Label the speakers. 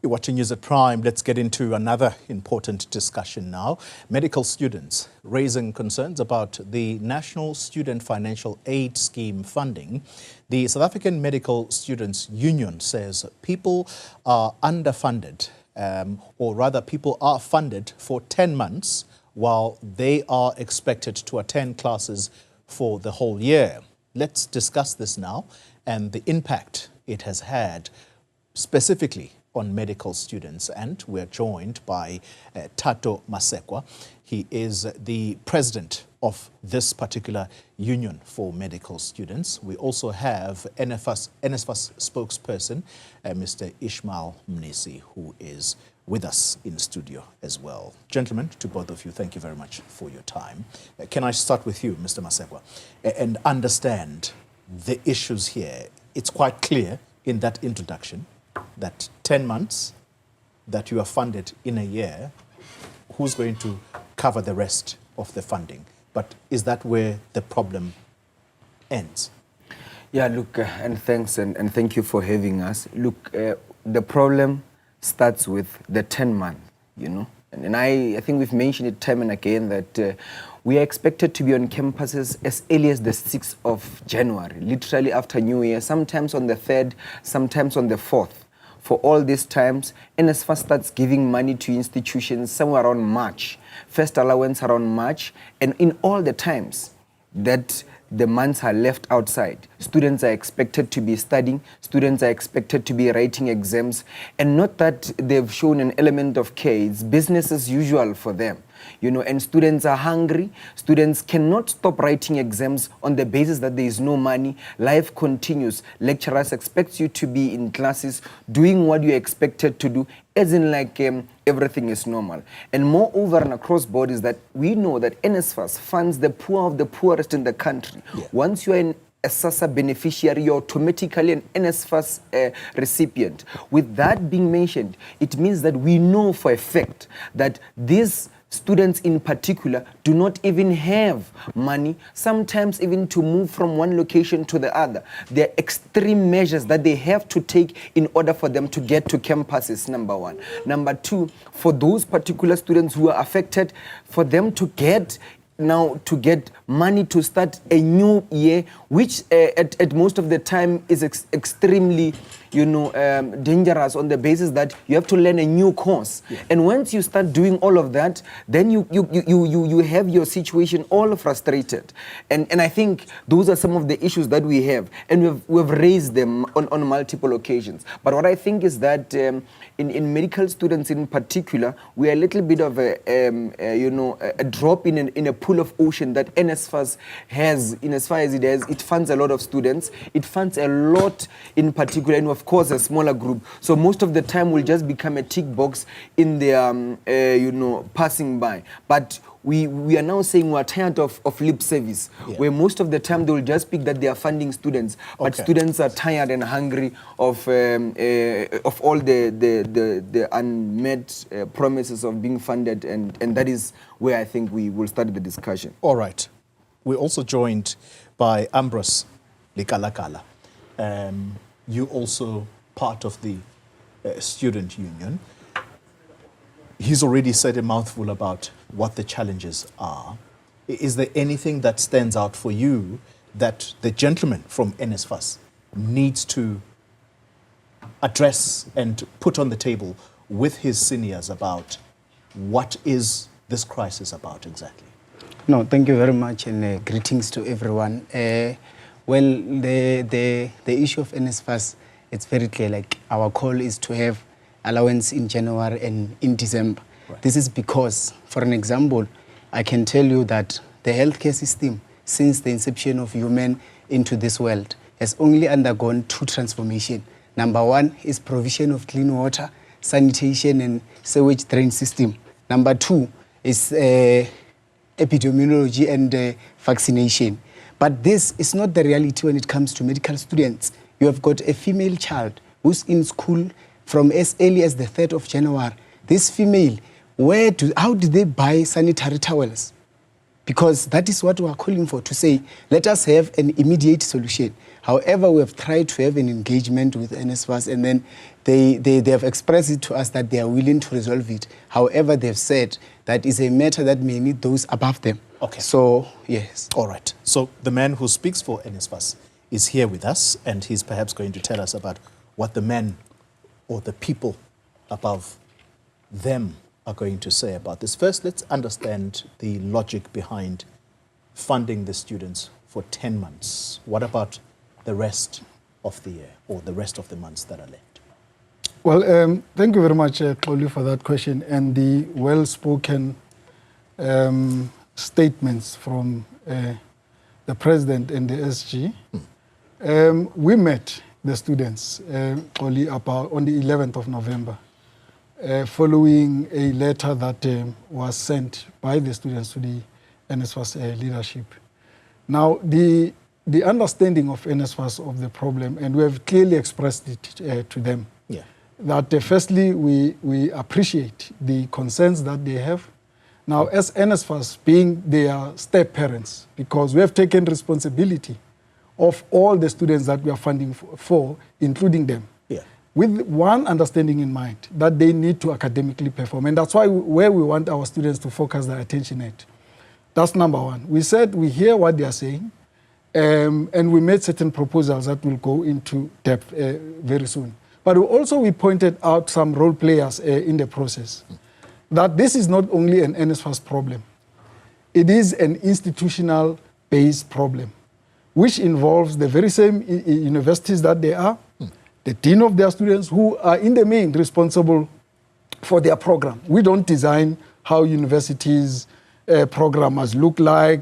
Speaker 1: You're watching News at Prime. Let's get into another important discussion now. Medical students raising concerns about the National Student Financial Aid Scheme funding. The South African Medical Students Union says people are underfunded, or rather people are funded for 10 months while they are expected to attend classes for the whole year. Let's discuss this now and the impact it has had specifically on medical students, and we're joined by Tato Masekwa. He is the president of this particular union for medical students. We also have NSFAS spokesperson, Mr. Ishmael Mnisi, who is with us in studio as well. Gentlemen, to both of you, thank you very much for your time. Can I start with you, Mr. Masekwa, and understand the issues here? It's quite clear in that introduction that 10 months that you are funded in a year, who's going to cover the rest of the funding? But is that where the problem ends?
Speaker 2: Yeah, look, and thanks, and thank you for having us. Look, the problem starts with the 10 month, you know. And I think we've mentioned it time and again that we are expected to be on campuses as early as the 6th of January, literally after New Year, sometimes on the 3rd, sometimes on the 4th. For all these times, NSFAS starts giving money to institutions somewhere around March, first allowance around March, and in all the times that the months are left outside, students are expected to be studying, students are expected to be writing exams, and not that they've shown an element of care, it's business as usual for them. You know, and students are hungry. Students cannot stop writing exams on the basis that there is no money. Life continues. Lecturers expect you to be in classes doing what you're expected to do, as in like everything is normal. And moreover, and across board is that we know that NSFAS funds the poor of the poorest in the country. Yeah. Once you are in a SASSA beneficiary, you're automatically an NSFAS recipient. With that being mentioned, it means that we know for a fact that these students in particular do not even have money, sometimes even to move from one location to the other. There are extreme measures that they have to take in order for them to get to campuses, number one. Number two, for those particular students who are affected, for them to get money to start a new year, which at most of the time is extremely, you know, dangerous on the basis that you have to learn a new course. Yeah. And once you start doing all of that, then you have your situation all frustrated. And I think those are some of the issues that we have, and we've raised them on multiple occasions. But what I think is that in medical students in particular, we are a little bit of a drop in a pool of ocean that NSFAS has. In as far as it has, it funds a lot of students. It funds a lot in particular, and of course a smaller group. So most of the time will just become a tick box in their passing by. But we are now saying we're tired of lip service, yeah, where most of the time they will just pick that they are funding students, but students are tired and hungry of all the unmet promises of being funded, and that is where I think we will start the discussion.
Speaker 1: All right. We're also joined by Ambrose Likalakala. You also part of the student union. He's already said a mouthful about what the challenges are. Is there anything that stands out for you that the gentleman from NSFAS needs to address and put on the table with his seniors about what is this crisis about exactly?
Speaker 3: No, thank you very much, and greetings to everyone. Well, the issue of NSFAS, it's very clear. Like, our call is to have allowance in January and in December. Right. This is because, for an example, I can tell you that the healthcare system, since the inception of human into this world, has only undergone two transformations. Number one is provision of clean water, sanitation and sewage drain system. Number two is epidemiology and vaccination. But this is not the reality when it comes to medical students. You have got a female child who's in school from as early as the 3rd of January. This female, how do they buy sanitary towels? Because that is what we are calling for, to say, let us have an immediate solution. However, we have tried to have an engagement with NSFAS, and then they have expressed it to us that they are willing to resolve it. However, they've said that it's a matter that may need those above them.
Speaker 1: Okay.
Speaker 3: So, yes.
Speaker 1: All right. So the man who speaks for NSFAS is here with us, and he's perhaps going to tell us about what the men or the people above them are going to say about this. First, let's understand the logic behind funding the students for 10 months. What about the rest of the year or the rest of the months that are left?
Speaker 4: Well, thank you very much, Xoli, for that question and the well-spoken statements from the President and the SG. We met the students, Xoli, about on the 11th of November, following a letter that was sent by the students to the NSFAS leadership. Now, the understanding of NSFAS of the problem, and we have clearly expressed it to them, that firstly, we appreciate the concerns that they have. Now, as NSFAS being their step-parents, because we have taken responsibility of all the students that we are funding for, including them, with one understanding in mind, that they need to academically perform. And that's why where we want our students to focus their attention at. That's number one. We said we hear what they are saying, and we made certain proposals that will go into depth very soon. But we pointed out some role players in the process, that this is not only an NSFAS problem. It is an institutional-based problem, which involves the very same universities that they are, the dean of their students, who are in the main responsible for their program. We don't design how universities' programmers look like,